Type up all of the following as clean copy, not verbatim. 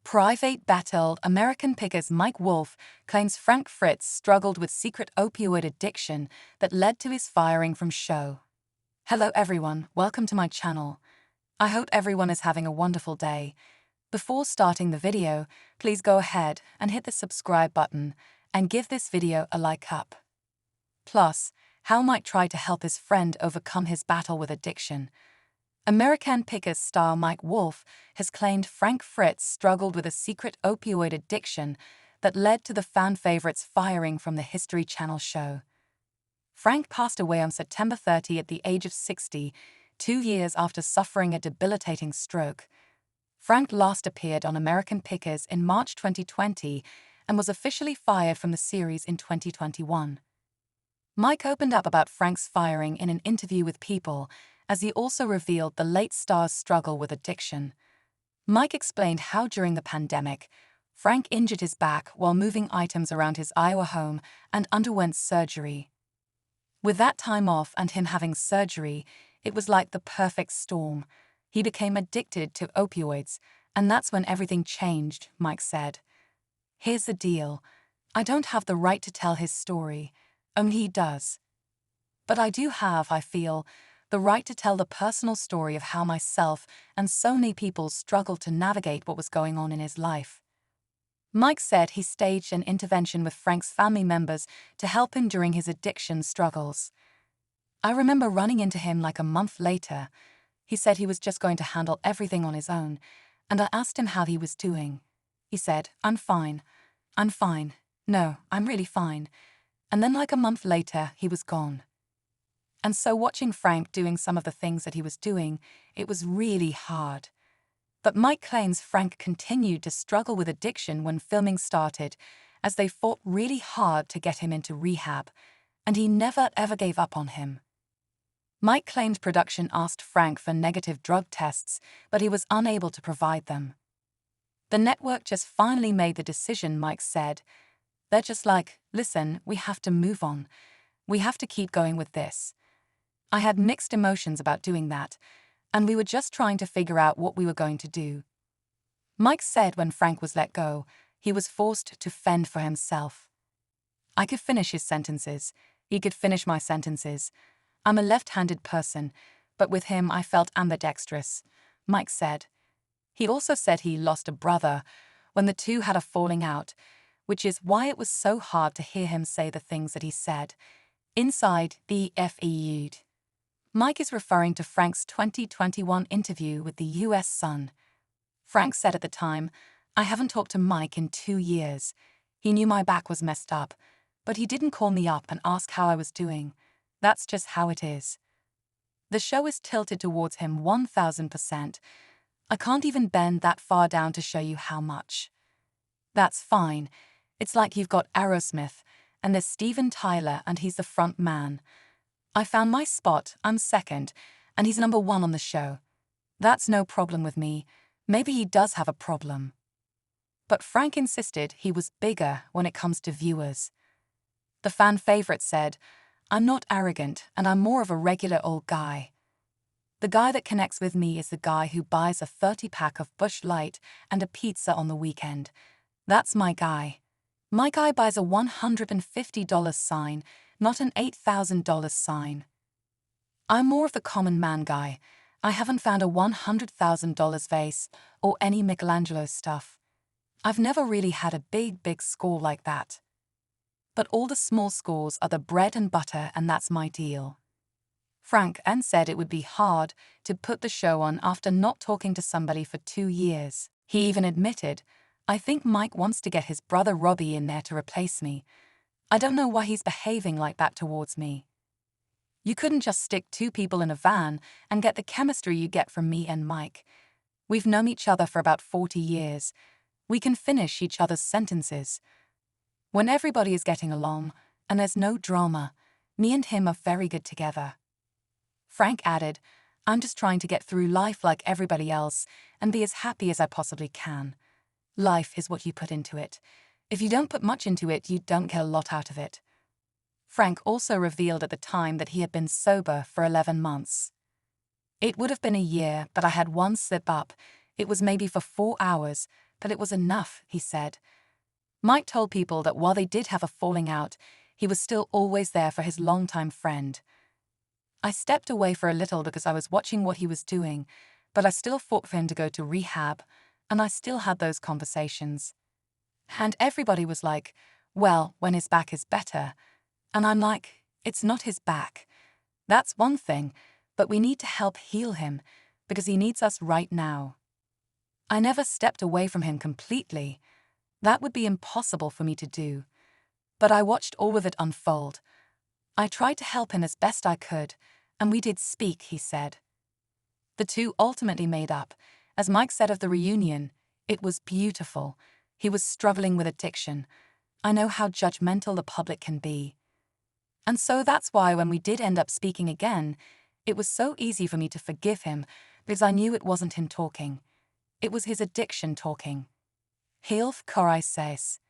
Private battle. American Pickers Mike Wolf claims Frank Fritz struggled with secret opioid addiction that led to his firing from show. Hello everyone, welcome to my channel. I hope everyone is having a wonderful day. Before starting the video, please go ahead and hit the subscribe button and give this video a like up. Plus, how Mike tried to help his friend overcome his battle with addiction. American Pickers star Mike Wolf has claimed Frank Fritz struggled with a secret opioid addiction that led to the fan favorite's firing from the History Channel show. Frank passed away on September 30 at the age of 60, 2 years after suffering a debilitating stroke. Frank last appeared on American Pickers in March 2020 and was officially fired from the series in 2021. Mike opened up about Frank's firing in an interview with People, as he also revealed the late star's struggle with addiction. Mike explained how during the pandemic, Frank injured his back while moving items around his Iowa home and underwent surgery. With that time off and him having surgery, it was like the perfect storm. He became addicted to opioids, and that's when everything changed, Mike said. Here's the deal. I don't have the right to tell his story. Only he does. But I do have, I feel, the right to tell the personal story of how myself and so many people struggled to navigate what was going on in his life. Mike said he staged an intervention with Frank's family members to help him during his addiction struggles. I remember running into him like a month later. He said he was just going to handle everything on his own, and I asked him how he was doing. He said, I'm fine. I'm fine. No, I'm really fine. And then like a month later, he was gone. And so watching Frank doing some of the things that he was doing, it was really hard. But Mike claims Frank continued to struggle with addiction when filming started, as they fought really hard to get him into rehab, and he never ever gave up on him. Mike claimed production asked Frank for negative drug tests, but he was unable to provide them. The network just finally made the decision, Mike said. They're just like, listen, we have to move on. We have to keep going with this. I had mixed emotions about doing that, and we were just trying to figure out what we were going to do. Mike said when Frank was let go, he was forced to fend for himself. I could finish his sentences. He could finish my sentences. I'm a left-handed person, but with him I felt ambidextrous, Mike said. He also said he lost a brother when the two had a falling out, which is why it was so hard to hear him say the things that he said. Inside the FEU'd. Mike is referring to Frank's 2021 interview with the US Sun. Frank said at the time, I haven't talked to Mike in 2 years. He knew my back was messed up, but he didn't call me up and ask how I was doing. That's just how it is. The show is tilted towards him 1000%. I can't even bend that far down to show you how much. That's fine. It's like you've got Aerosmith, and there's Steven Tyler and he's the front man. I found my spot, I'm second, and he's number 1 on the show. That's no problem with me. Maybe he does have a problem. But Frank insisted he was bigger when it comes to viewers. The fan favorite said, I'm not arrogant and I'm more of a regular old guy. The guy that connects with me is the guy who buys a 30-pack of Busch Light and a pizza on the weekend. That's my guy. My guy buys a $150 sign, not an $8,000 sign. I'm more of the common man guy. I haven't found a $100,000 vase or any Michelangelo stuff. I've never really had a big score like that. But all the small scores are the bread and butter, and that's my deal. Frank said it would be hard to put the show on after not talking to somebody for 2 years. He even admitted, I think Mike wants to get his brother Robbie in there to replace me. I don't know why he's behaving like that towards me. You couldn't just stick 2 people in a van and get the chemistry you get from me and Mike. We've known each other for about 40 years. We can finish each other's sentences. When everybody is getting along and there's no drama, me and him are very good together. Frank added, I'm just trying to get through life like everybody else and be as happy as I possibly can. Life is what you put into it. If you don't put much into it, you don't get a lot out of it. Frank also revealed at the time that he had been sober for 11 months. It would have been a year, but I had one slip up. It was maybe for 4 hours, but it was enough, he said. Mike told people that while they did have a falling out, he was still always there for his longtime friend. I stepped away for a little because I was watching what he was doing, but I still fought for him to go to rehab, and I still had those conversations. And everybody was like, well, when his back is better. And I'm like, it's not his back. That's one thing, but we need to help heal him, because he needs us right now. I never stepped away from him completely. That would be impossible for me to do. But I watched all of it unfold. I tried to help him as best I could, and we did speak, he said. The two ultimately made up. As Mike said of the reunion, it was beautiful. He was struggling with addiction. I know how judgmental the public can be. And so that's why when we did end up speaking again, it was so easy for me to forgive him because I knew it wasn't him talking. It was his addiction talking. Hilf Korai says.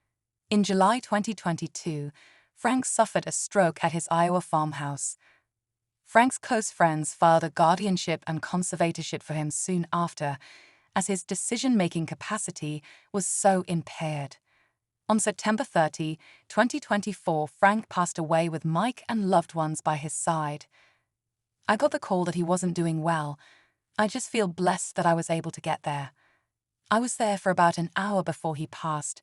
In July 2022, Frank suffered a stroke at his Iowa farmhouse. Frank's close friends filed a guardianship and conservatorship for him soon after, as his decision-making capacity was so impaired. On September 30, 2024, Frank passed away with Mike and loved ones by his side. I got the call that he wasn't doing well. I just feel blessed that I was able to get there. I was there for about an hour before he passed,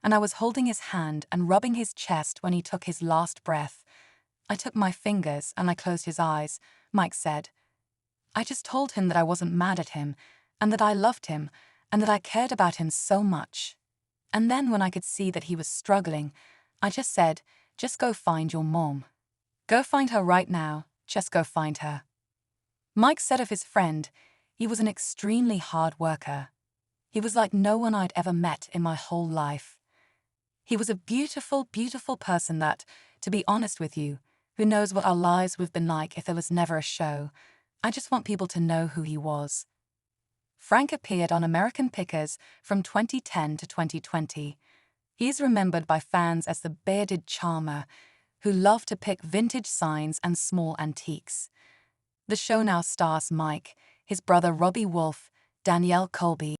and I was holding his hand and rubbing his chest when he took his last breath. I took my fingers and I closed his eyes, Mike said. I just told him that I wasn't mad at him, and that I loved him, and that I cared about him so much. And then when I could see that he was struggling, I just said, just go find your mom. Go find her right now, just go find her. Mike said of his friend, he was an extremely hard worker. He was like no one I'd ever met in my whole life. He was a beautiful, beautiful person that, to be honest with you, who knows what our lives would have been like if there was never a show. I just want people to know who he was. Frank appeared on American Pickers from 2010 to 2020. He is remembered by fans as the bearded charmer who loved to pick vintage signs and small antiques. The show now stars Mike, his brother Robbie Wolf, Danielle Colby,